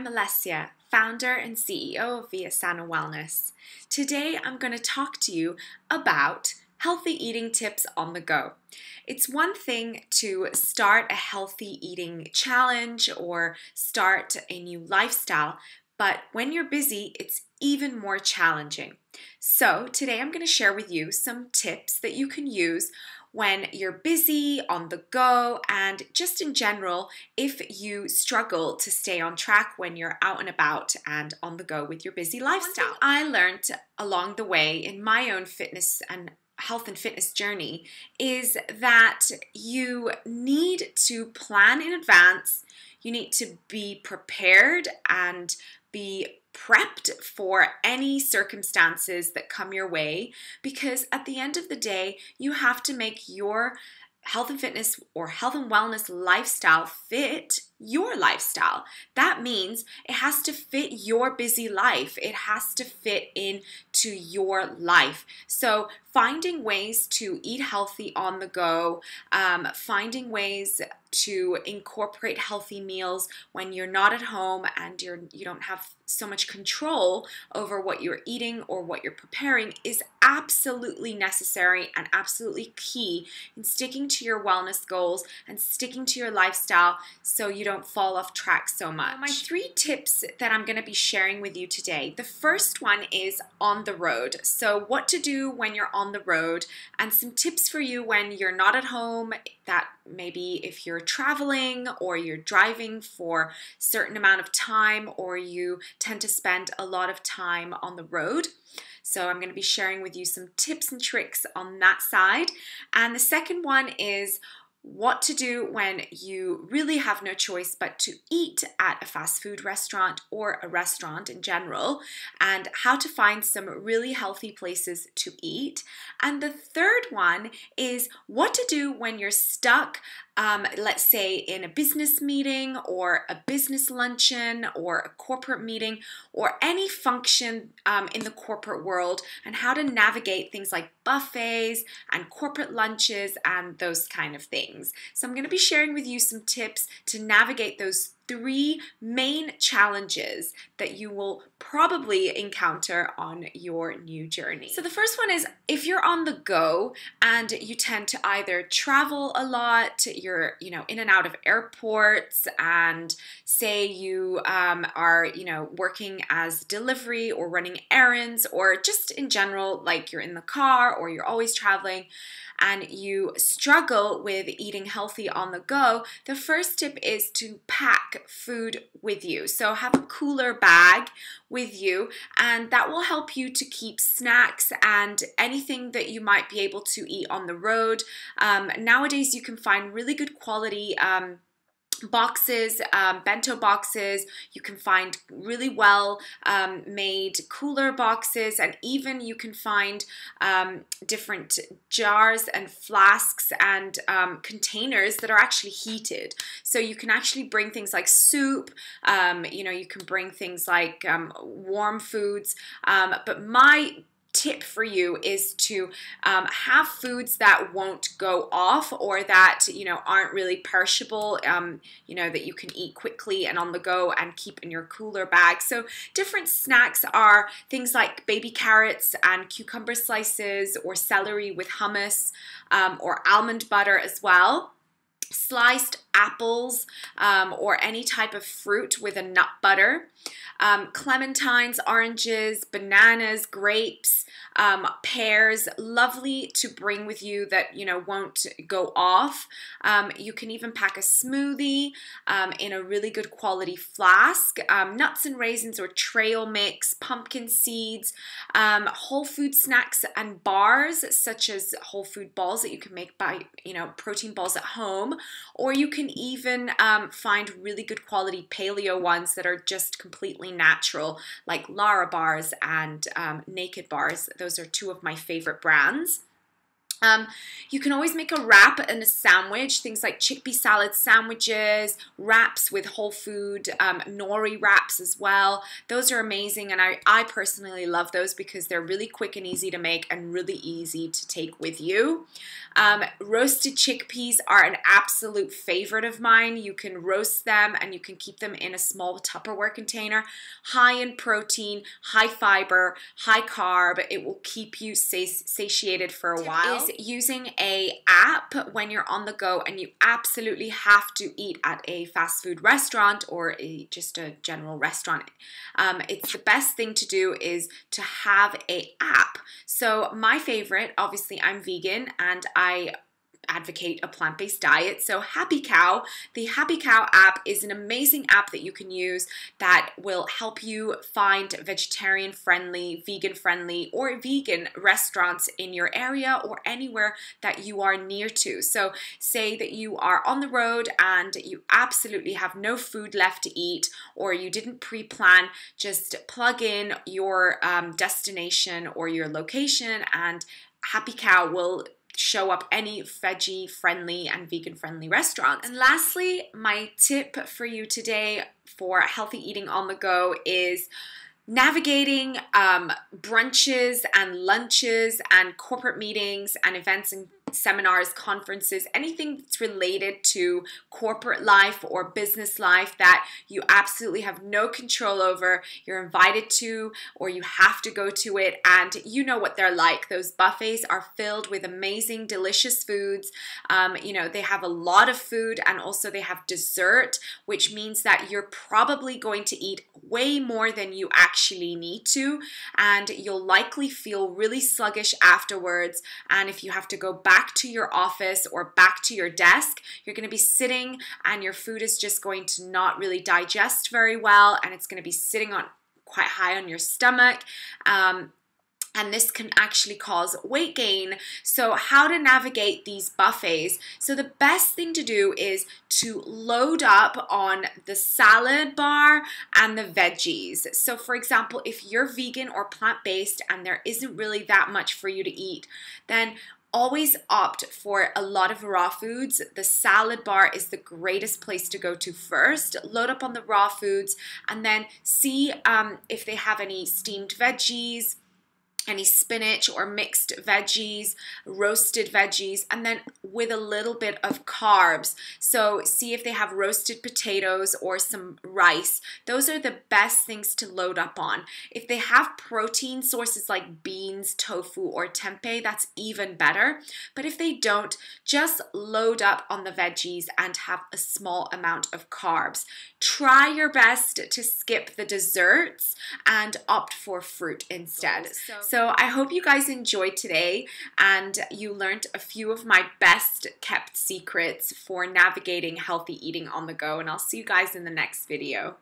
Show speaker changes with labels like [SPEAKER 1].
[SPEAKER 1] I'm Alessia, founder and CEO of Viasana Wellness. Today I'm going to talk to you about healthy eating tips on the go. It's one thing to start a healthy eating challenge or start a new lifestyle, but when you're busy, it's even more challenging. So today I'm going to share with you some tips that you can use when you're busy, on the go, and just in general, if you struggle to stay on track when you're out and about and on the go with your busy lifestyle. One thing I learned along the way in my own fitness and health and fitness journey is that you need to plan in advance. You need to be prepared and be prepped for any circumstances that come your way, because at the end of the day, you have to make your health and fitness or health and wellness lifestyle fit your lifestyle. That means it has to fit your busy life. It has to fit into your life. So finding ways to eat healthy on the go, finding ways to incorporate healthy meals when you're not at home and you don't have so much control over what you're eating or what you're preparing is absolutely necessary and absolutely key in sticking to your wellness goals and sticking to your lifestyle so you don't fall off track so much. My 3 tips that I'm going to be sharing with you today. The first one is on the road. So what to do when you're on the road, and some tips for you when you're not at home, that maybe if you're traveling or you're driving for a certain amount of time, or you tend to spend a lot of time on the road. So I'm going to be sharing with you some tips and tricks on that side. And the second one is what to do when you really have no choice but to eat at a fast food restaurant or a restaurant in general, and how to find some really healthy places to eat. And the third one is what to do when you're stuck, let's say in a business meeting or a business luncheon or a corporate meeting or any function in the corporate world, and how to navigate things like buffets and corporate lunches and those kind of things. So I'm going to be sharing with you some tips to navigate those 3 main challenges that you will probably encounter on your new journey. So the first one is, if you're on the go and you tend to either travel a lot, you're in and out of airports, and say you are working as delivery or running errands, or just in general, like you're in the car or you're always traveling, and you struggle with eating healthy on the go, the first tip is to pack food with you. So have a cooler bag with you, and that will help you to keep snacks and anything that you might be able to eat on the road. Nowadays you can find really good quality boxes, bento boxes. You can find really well made cooler boxes, and even you can find different jars and flasks and containers that are actually heated. So you can actually bring things like soup, you can bring things like warm foods, but my tip for you is to have foods that won't go off, or that aren't really perishable, that you can eat quickly and on the go and keep in your cooler bag. So different snacks are things like baby carrots and cucumber slices, or celery with hummus, or almond butter as well. Sliced apples, or any type of fruit with a nut butter, clementines, oranges, bananas, grapes, pears, lovely to bring with you that won't go off. You can even pack a smoothie in a really good quality flask, nuts and raisins or trail mix, pumpkin seeds, whole food snacks and bars such as whole food balls that you can make by protein balls at home, or you can even find really good quality paleo ones that are just completely natural, like Lara bars and Naked bars. Those are 2 of my favorite brands. You can always make a wrap and a sandwich, things like chickpea salad sandwiches, wraps with whole food, nori wraps as well. Those are amazing, and I personally love those because they're really quick and easy to make and really easy to take with you. Roasted chickpeas are an absolute favorite of mine. You can roast them and you can keep them in a small Tupperware container. High in protein, high fiber, high carb. It will keep you satiated for a while. Is using a app when you're on the go and you absolutely have to eat at a fast food restaurant or just a general restaurant. It's the best thing to do is to have a app. So my favorite, obviously I'm vegan and I advocate a plant-based diet. So Happy Cow, the Happy Cow app is an amazing app that you can use that will help you find vegetarian friendly, vegan friendly, or vegan restaurants in your area or anywhere that you are near to. So say that you are on the road and you absolutely have no food left to eat, or you didn't pre-plan, just plug in your destination or your location and Happy Cow will show up any veggie friendly and vegan friendly restaurants. And lastly, my tip for you today for healthy eating on the go is navigating brunches and lunches and corporate meetings and events and seminars, conferences, anything that's related to corporate life or business life that you absolutely have no control over. You're invited to or you have to go to it, and you know what they're like. Those buffets are filled with amazing, delicious foods. You know, they have a lot of food and also they have dessert, which means that you're probably going to eat way more than you actually need to, and you'll likely feel really sluggish afterwards. And if you have to go back to your office or back to your desk, you're going to be sitting and your food is just going to not really digest very well, and it's going to be sitting on quite high on your stomach. And this can actually cause weight gain. So how to navigate these buffets? So the best thing to do is to load up on the salad bar and the veggies. So for example, if you're vegan or plant-based and there isn't really that much for you to eat, then always opt for a lot of raw foods. The salad bar is the greatest place to go to first. Load up on the raw foods and then see if they have any steamed veggies, any spinach or mixed veggies, roasted veggies, and then with a little bit of carbs. So see if they have roasted potatoes or some rice. Those are the best things to load up on. If they have protein sources like beans, tofu, or tempeh, that's even better. But if they don't, just load up on the veggies and have a small amount of carbs. Try your best to skip the desserts and opt for fruit instead. So I hope you guys enjoyed today and you learned a few of my best kept secrets for navigating healthy eating on the go, and I'll see you guys in the next video.